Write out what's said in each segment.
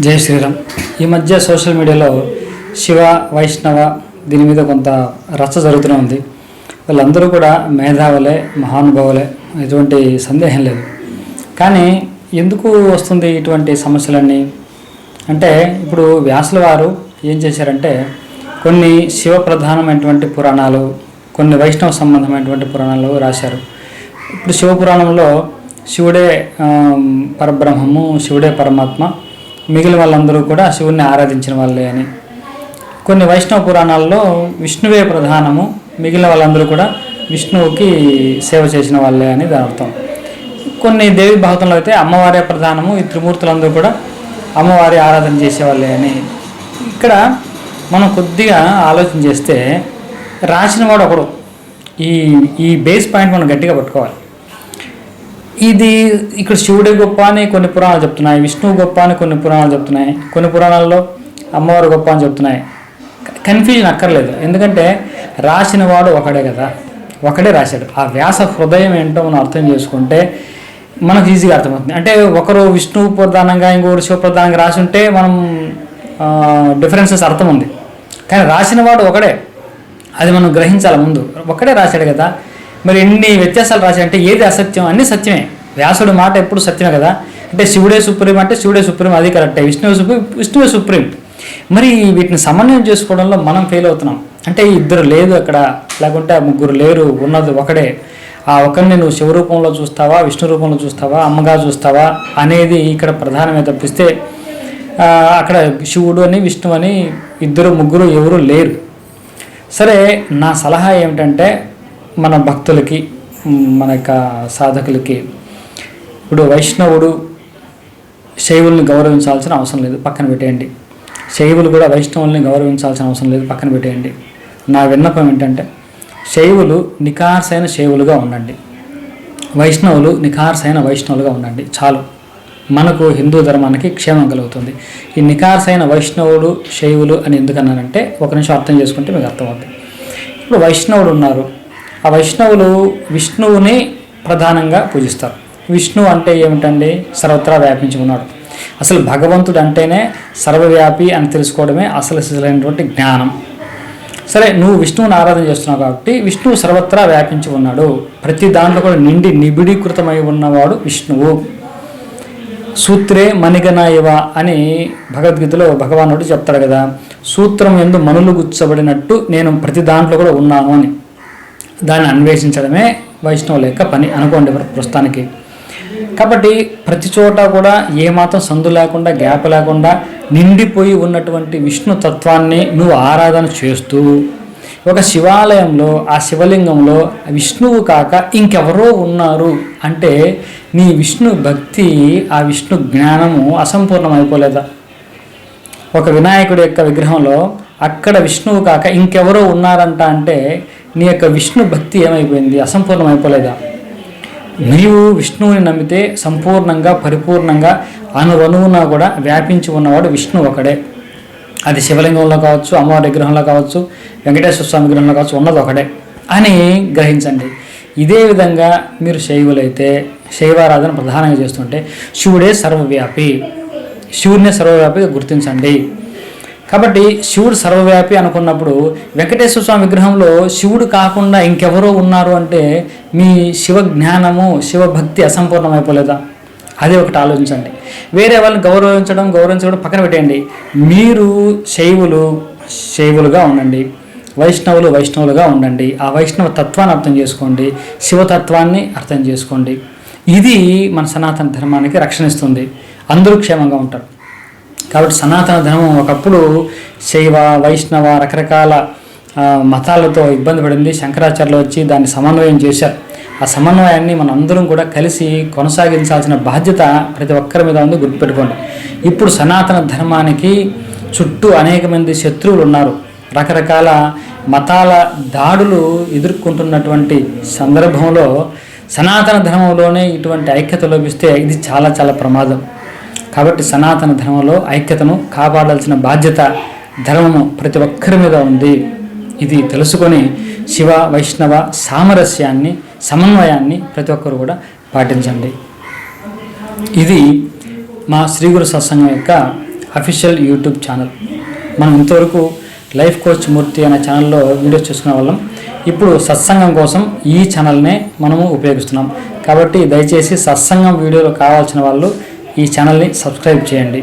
జై శ్రీరామ్. ఈ మధ్య సోషల్ మీడియాలో శివ వైష్ణవ దీని మీద కొంత రచ్చ జరుగుతూనే ఉంది. వాళ్ళందరూ కూడా మేధావులే, మహానుభావులే, ఎటువంటి సందేహం లేదు. కానీ ఎందుకు వస్తుంది ఇటువంటి సమస్యలన్నీ అంటే, ఇప్పుడు వ్యాసుల వారు ఏం చేశారంటే కొన్ని శివ ప్రధానమైనటువంటి పురాణాలు, కొన్ని వైష్ణవ సంబంధమైనటువంటి పురాణాలు రాశారు. ఇప్పుడు శివపురాణంలో శివుడే పరబ్రహ్మము, శివుడే పరమాత్మ, మిగిలిన వాళ్ళందరూ కూడా శివుణ్ణి ఆరాధించిన వాళ్ళే అని. కొన్ని వైష్ణవ పురాణాల్లో విష్ణువే ప్రధానము, మిగిలిన వాళ్ళందరూ కూడా విష్ణువుకి సేవ చేసిన వాళ్ళే అని దాని అర్థం. కొన్ని దేవి భాగవతంలో అయితే అమ్మవారే ప్రధానము, ఈ త్రిమూర్తులందరూ కూడా అమ్మవారి ఆరాధన చేసేవాళ్ళే అని. ఇక్కడ మనం కొద్దిగా ఆలోచన చేస్తే రాసిన వాడు ఒకడు. ఈ బేస్ పాయింట్ మనం గట్టిగా పట్టుకోవాలి. ఇది ఇక్కడ శివుడే గొప్ప అని కొన్ని పురాణాలు చెప్తున్నాయి, విష్ణువు గొప్ప అని కొన్ని పురాణాలు చెప్తున్నాయి, కొన్ని పురాణాల్లో అమ్మవారు గొప్ప అని చెప్తున్నాయి. కన్ఫ్యూజన్ అక్కర్లేదు, ఎందుకంటే రాసిన వాడు ఒకడే కదా, ఒకడే రాశాడు. ఆ వ్యాస హృదయం ఏంటో మనం అర్థం చేసుకుంటే మనకు ఈజీగా అర్థమవుతుంది. అంటే ఒకరు విష్ణువు ప్రధానంగా, ఇంకొకరు శివ ప్రధానంగా రాసి ఉంటే మనం డిఫరెన్సెస్ అర్థం ఉంది. కానీ రాసిన వాడు ఒకడే, అది మనం గ్రహించాలి. ముందు ఒకడే రాశాడు కదా, మరి ఎన్ని వ్యత్యాసాలు రాశాడంటే ఏది అసత్యం? అన్నీ సత్యమే. వ్యాసుడు మాట ఎప్పుడు సత్యమే కదా. అంటే శివుడే సుప్రీం అంటే శివుడే సుప్రీం, అది కరెక్టే. విష్ణువే సుప్రీం. మరి వీటిని సమన్వయం చేసుకోవడంలో మనం ఫెయిల్ అవుతున్నాం. అంటే ఇద్దరు లేదు అక్కడ, లేకుంటే ముగ్గురు లేరు, ఉన్నది ఒకడే. ఆ ఒకరిని నువ్వు శివ రూపంలో చూస్తావా, విష్ణు రూపంలో చూస్తావా, అమ్మగా చూస్తావా అనేది ఇక్కడ ప్రధానమే తప్పిస్తే అక్కడ శివుడు అని విష్ణువు అని ఇద్దరు ముగ్గురు ఎవరు లేరు. సరే, నా సలహా ఏమిటంటే మన భక్తులకి, మన యొక్క సాధకులకి, ఇప్పుడు వైష్ణవుడు శైవుల్ని గౌరవించాల్సిన అవసరం లేదు, పక్కన పెట్టేయండి. శైవులు కూడా వైష్ణవుల్ని గౌరవించాల్సిన అవసరం లేదు, పక్కన పెట్టేయండి. నా విన్నపం ఏంటంటే శైవులు నిఖార్సైన శైవులుగా ఉండండి, వైష్ణవులు నిఖార్సైన వైష్ణవులుగా ఉండండి, చాలు. మనకు హిందూ ధర్మానికి క్షేమం కలుగుతుంది. ఈ నిఖార్సైన వైష్ణవుడు శైవులు అని ఎందుకన్నానంటే ఒక నిమిషం అర్థం చేసుకుంటే మీకు అర్థమవుతుంది. ఇప్పుడు వైష్ణవులు ఉన్నారు, ఆ వైష్ణవులు విష్ణువుని ప్రధానంగా పూజిస్తారు. విష్ణువు అంటే ఏమిటండి? సర్వత్రా వ్యాపించి ఉన్నాడు. అసలు భగవంతుడు అంటేనే సర్వవ్యాపి అని తెలుసుకోవడమే అసలైనటువంటి జ్ఞానం. సరే, నువ్వు విష్ణువుని ఆరాధన చేస్తున్నావు కాబట్టి విష్ణువు సర్వత్రా వ్యాపించి ఉన్నాడు. ప్రతి దాంట్లో కూడా నిబిడీకృతమై ఉన్నవాడు విష్ణువు. సూత్రే మణిగణ ఇవ అని భగవద్గీతలో భగవానుడు చెప్తాడు కదా, సూత్రం యందు మణులు గుచ్చబడినట్టు నేను ప్రతి దాంట్లో కూడా ఉన్నాను అని. దాన్ని అన్వేషించడమే వైష్ణవుల యొక్క పని అనుకోండి ప్రస్తుతానికి. కాబట్టి ప్రతి చోట కూడా ఏమాత్రం సందు లేకుండా, గ్యాప్ లేకుండా నిండిపోయి ఉన్నటువంటి విష్ణు తత్వాన్ని నువ్వు ఆరాధన చేస్తూ ఒక శివాలయంలో, ఆ శివలింగంలో విష్ణువు కాక ఇంకెవరో ఉన్నారు అంటే నీ విష్ణు భక్తి, ఆ విష్ణు జ్ఞానము అసంపూర్ణం అయిపోలేదా? ఒక వినాయకుడి యొక్క విగ్రహంలో అక్కడ విష్ణువు కాక ఇంకెవరో ఉన్నారంట అంటే నీ యొక్క విష్ణు భక్తి ఏమైపోయింది? అసంపూర్ణం అయిపోలేదా? నీవు విష్ణువుని నమ్మితే సంపూర్ణంగా, పరిపూర్ణంగా, అణువణువున కూడా వ్యాపించి ఉన్నవాడు విష్ణువు ఒకడే. అది శివలింగంలో కావచ్చు, అమ్మవారి విగ్రహంలో కావచ్చు, వెంకటేశ్వర స్వామి విగ్రహంలో కావచ్చు, ఉన్నది ఒకటే అని గ్రహించండి. ఇదే విధంగా మీరు శైవులైతే, శైవారాధన ప్రధానంగా చేస్తుంటే శివుడే సర్వవ్యాపి, శివుడినే సర్వవ్యాపిగా గుర్తించండి. కాబట్టి శివుడు సర్వవ్యాపి అనుకున్నప్పుడు వెంకటేశ్వర స్వామి విగ్రహంలో శివుడు కాకుండా ఇంకెవరో ఉన్నారు అంటే మీ శివ జ్ఞానము, శివభక్తి అసంపూర్ణమైపోలేదా? అదే ఒకటి ఆలోచించండి. వేరే వాళ్ళని గౌరవించడం పక్కన పెట్టేయండి. మీరు శైవులుగా ఉండండి, వైష్ణవులుగా ఉండండి. ఆ వైష్ణవ తత్వాన్ని అర్థం చేసుకోండి, శివతత్వాన్ని అర్థం చేసుకోండి. ఇది మన సనాతన ధర్మానికి రక్షణ ఇస్తుంది, అందరూ క్షేమంగా ఉంటారు. కాబట్టి సనాతన ధర్మం ఒకప్పుడు శైవ, వైష్ణవ రకరకాల మతాలతో ఇబ్బంది పడింది. శంకరాచార్యులు వచ్చి దాన్ని సమన్వయం చేశారు. ఆ సమన్వయాన్ని మన అందరం కూడా కలిసి కొనసాగించాల్సిన బాధ్యత ప్రతి ఒక్కరి మీద ఉంది, గుర్తుపెట్టుకోండి. ఇప్పుడు సనాతన ధర్మానికి చుట్టూ అనేక మంది శత్రువులు ఉన్నారు. రకరకాల మతాల దాడులు ఎదుర్కొంటున్నటువంటి సందర్భంలో సనాతన ధర్మంలోనే ఇటువంటి ఐక్యత లోపిస్తే ఇది చాలా చాలా ప్రమాదం. కాబట్టి సనాతన ధర్మంలో ఐక్యతను కాపాడాల్సిన బాధ్యత ధర్మము ప్రతి ఒక్కరి మీద ఉంది. ఇది తెలుసుకొని శివ వైష్ణవ సామరస్యాన్ని, సమన్వయాన్ని ప్రతి ఒక్కరు కూడా పాటించండి. ఇది మా శ్రీ గురు సత్సంగం యొక్క అఫీషియల్ యూట్యూబ్ ఛానల్. మనం ఇంతవరకు లైఫ్ కోచ్ మూర్తి అనే ఛానల్లో వీడియోస్ చూసుకునే వాళ్ళం. ఇప్పుడు సత్సంగం కోసం ఈ ఛానల్నే మనము ఉపయోగిస్తున్నాం. కాబట్టి దయచేసి సత్సంగం వీడియోలు కావాల్సిన వాళ్ళు ఈ ఛానల్ని సబ్స్క్రైబ్ చేయండి.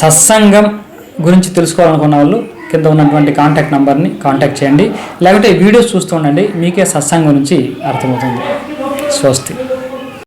సత్సంగం గురించి తెలుసుకోవాలనుకున్న వాళ్ళు కింద ఉన్నటువంటి కాంటాక్ట్ నెంబర్ని కాంటాక్ట్ చేయండి. లేకపోతే వీడియోస్ చూస్తూ ఉండండి, మీకే సత్సంగం గురించి అర్థమవుతుంది. స్వస్తి.